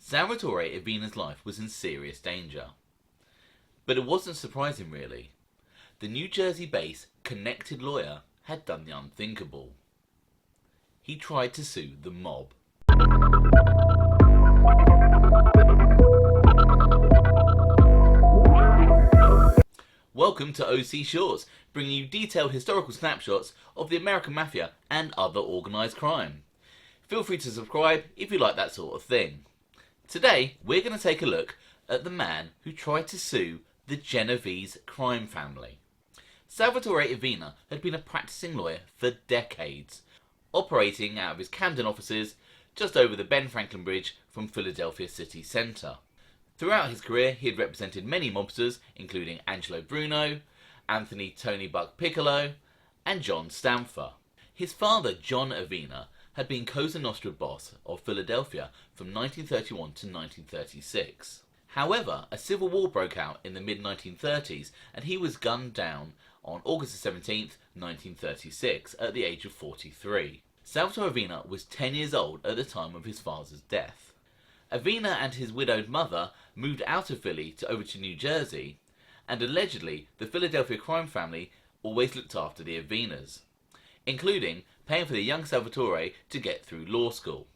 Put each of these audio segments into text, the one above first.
Salvatore Avena's life was in serious danger. But it wasn't surprising, really. The New Jersey-based connected lawyer had done the unthinkable. He tried to sue the mob. Welcome to OC Shorts, bringing you detailed historical snapshots of the American Mafia and other organised crime. Feel free to subscribe if you like that sort of thing. Today, we're going to take a look at the man who tried to sue the Genovese Crime Family. Salvatore Avena had been a practicing lawyer for decades, operating out of his Camden offices just over the Ben Franklin Bridge from Philadelphia city centre. Throughout his career, he had represented many mobsters, including Angelo Bruno, Anthony Tony Buck Piccolo, and John Stamfer. His father, John Avena, had been Cosa Nostra boss of Philadelphia from 1931 to 1936. However, a civil war broke out in the mid-1930s and he was gunned down on August 17, 1936, at the age of 43. Salvatore Avena was 10 years old at the time of his father's death. Avena and his widowed mother moved out of Philly over to New Jersey, and allegedly the Philadelphia crime family always looked after the Avenas, including paying for the young Salvatore to get through law school.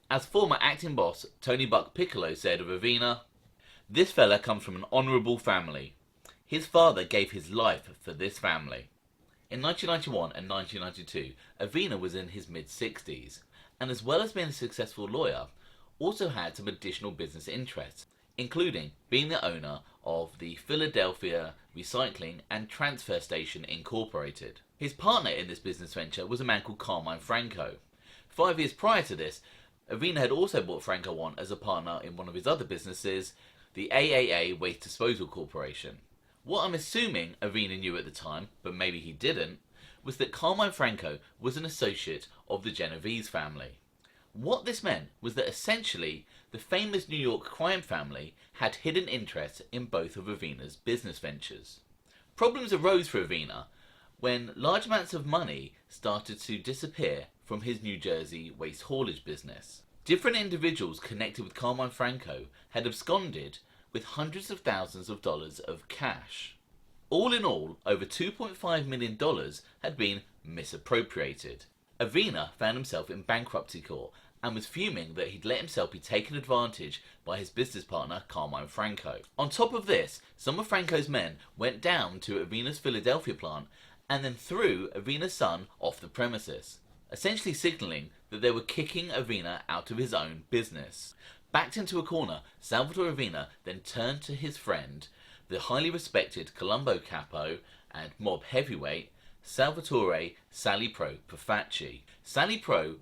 As former acting boss Tony Buck Piccolo said of Avena, "This fella comes from an honourable family. His father gave his life for this family." In 1991 and 1992, Avena was in his mid-60s, and as well as being a successful lawyer, also had some additional business interests, including being the owner of the Philadelphia Recycling and Transfer Station Incorporated. His partner in this business venture was a man called Carmine Franco. 5 years prior to this, Avena had also brought Franco on as a partner in one of his other businesses, the AAA Waste Disposal Corporation. What I'm assuming Avena knew at the time, but maybe he didn't, was that Carmine Franco was an associate of the Genovese family. What this meant was that essentially the famous New York crime family had hidden interests in both of Avena's business ventures. Problems arose for Avena when large amounts of money started to disappear from his New Jersey waste haulage business. Different individuals connected with Carmine Franco had absconded with hundreds of thousands of dollars of cash. All in all, over $2.5 million had been misappropriated. Avena found himself in bankruptcy court and was fuming that he'd let himself be taken advantage by his business partner Carmine Franco. On top of this, some of Franco's men went down to Avena's Philadelphia plant and then threw Avena's son off the premises, essentially signalling that they were kicking Avena out of his own business. Backed into a corner, Salvatore Avena then turned to his friend, the highly respected Colombo Capo and mob heavyweight Salvatore Sal Profaci. Sal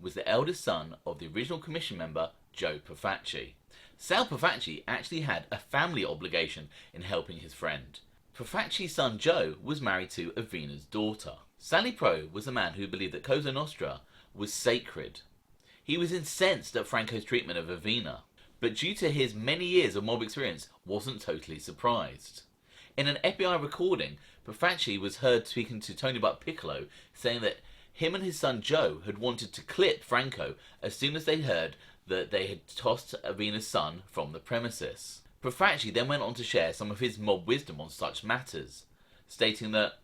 was the eldest son of the original commission member Joe Profaci. Sal Profaci actually had a family obligation in helping his friend. Profaci's son Joe was married to Avena's daughter. Sal was a man who believed that Cosa Nostra was sacred. He was incensed at Franco's treatment of Avena, but due to his many years of mob experience, wasn't totally surprised. In an FBI recording, Profaci was heard speaking to Tony Buck Piccolo, saying that him and his son Joe had wanted to clip Franco as soon as they heard that they had tossed Avena's son from the premises. Profaci then went on to share some of his mob wisdom on such matters, stating that,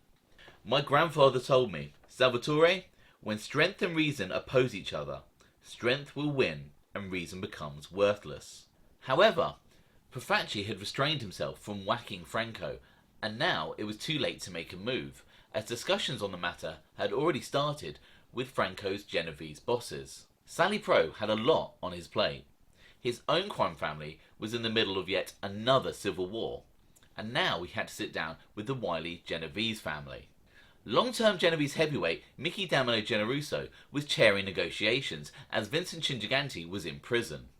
"My grandfather told me, Salvatore, when strength and reason oppose each other, strength will win and reason becomes worthless." However, Profaci had restrained himself from whacking Franco, and now it was too late to make a move, as discussions on the matter had already started with Franco's Genovese bosses. Sal had a lot on his plate. His own crime family was in the middle of yet another civil war, and now he had to sit down with the wily Genovese family. Long-term Genovese heavyweight Mickey Damino Generuso was chairing negotiations as Vincent Chingiganti was in prison.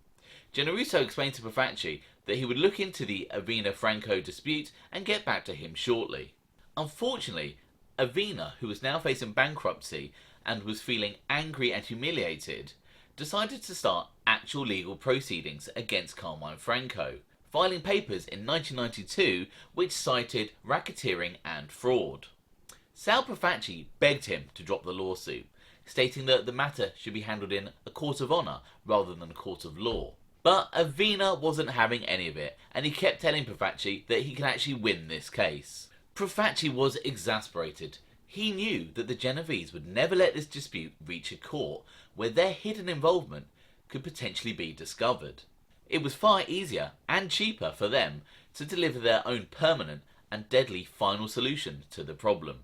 Generuso explained to Profaci that he would look into the Avena-Franco dispute and get back to him shortly. Unfortunately, Avena, who was now facing bankruptcy and was feeling angry and humiliated, decided to start actual legal proceedings against Carmine Franco, filing papers in 1992 which cited racketeering and fraud. Sal Profaci begged him to drop the lawsuit, stating that the matter should be handled in a court of honour rather than a court of law. But Avena wasn't having any of it, and he kept telling Profaci that he could actually win this case. Profaci was exasperated. He knew that the Genovese would never let this dispute reach a court where their hidden involvement could potentially be discovered. It was far easier and cheaper for them to deliver their own permanent and deadly final solution to the problem.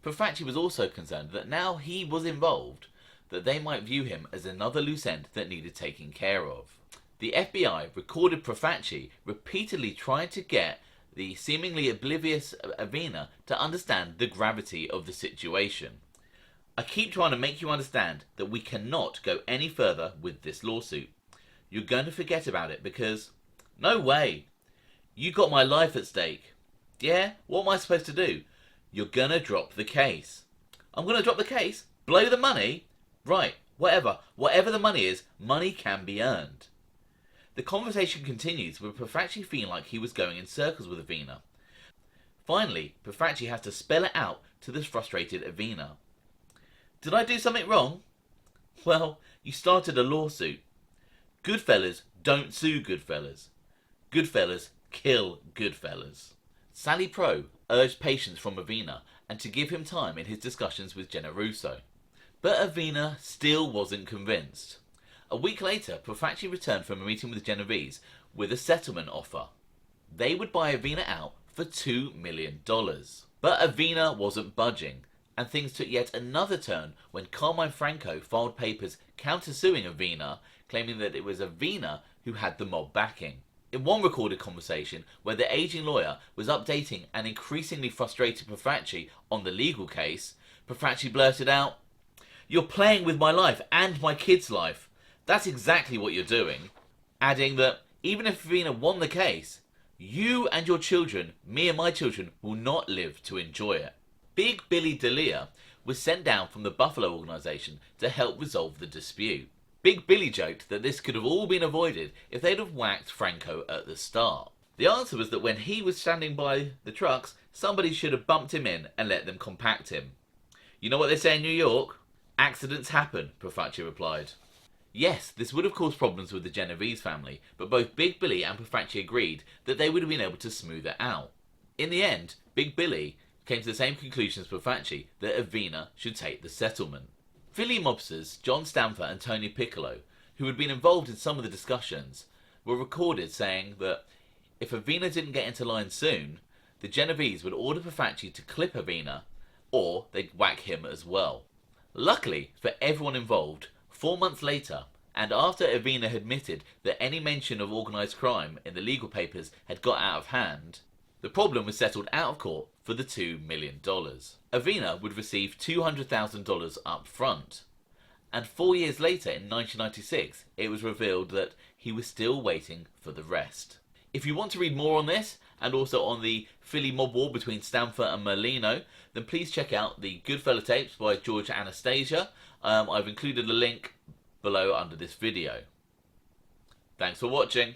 Profaci was also concerned that now he was involved, that they might view him as another loose end that needed taking care of. The FBI recorded Profaci repeatedly trying to get the seemingly oblivious Avena to understand the gravity of the situation. I keep trying to make you understand that we cannot go any further with this lawsuit. You're going to forget about it because... No way! You got my life at stake. Yeah? What am I supposed to do? You're gonna drop the case. I'm gonna drop the case? Blow the money? Right, whatever. Whatever the money is, money can be earned. The conversation continues with Profaci feeling like he was going in circles with Avena. Finally, Profaci has to spell it out to the frustrated Avena. Did I do something wrong? Well, you started a lawsuit. Goodfellas don't sue Goodfellas. Goodfellas kill Goodfellas. Sally Pro urged patience from Avena and to give him time in his discussions with Generuso. But Avena still wasn't convinced. A week later, Profaci returned from a meeting with Genovese with a settlement offer. They would buy Avena out for $2 million. But Avena wasn't budging, and things took yet another turn when Carmine Franco filed papers countersuing Avena, claiming that it was Avena who had the mob backing. In one recorded conversation where the aging lawyer was updating an increasingly frustrated Profaci on the legal case, Profaci blurted out, "You're playing with my life and my kid's life. That's exactly what you're doing," adding that even if Avena won the case, you and your children, me and my children, will not live to enjoy it. Big Billy D'Elia was sent down from the Buffalo organization to help resolve the dispute. Big Billy joked that this could have all been avoided if they'd have whacked Franco at the start. The answer was that when he was standing by the trucks, somebody should have bumped him in and let them compact him. You know what they say in New York? Accidents happen, Profaci replied. Yes, this would have caused problems with the Genovese family, but both Big Billy and Profaci agreed that they would have been able to smooth it out. In the end, Big Billy came to the same conclusion as Profaci, that Avena should take the settlement. Philly mobsters John Stanford and Tony Piccolo, who had been involved in some of the discussions, were recorded saying that if Avena didn't get into line soon, the Genovese would order Profaci to clip Avena, or they'd whack him as well. Luckily for everyone involved, 4 months later, and after Avena had admitted that any mention of organised crime in the legal papers had got out of hand, the problem was settled out of court for the $2 million. Avena would receive $200,000 up front, and 4 years later in 1996 it was revealed that he was still waiting for the rest. If you want to read more on this, and also on the Philly mob war between Stanford and Merlino, then please check out the Goodfella tapes by George Anastasia. I've included a link below under this video. Thanks for watching.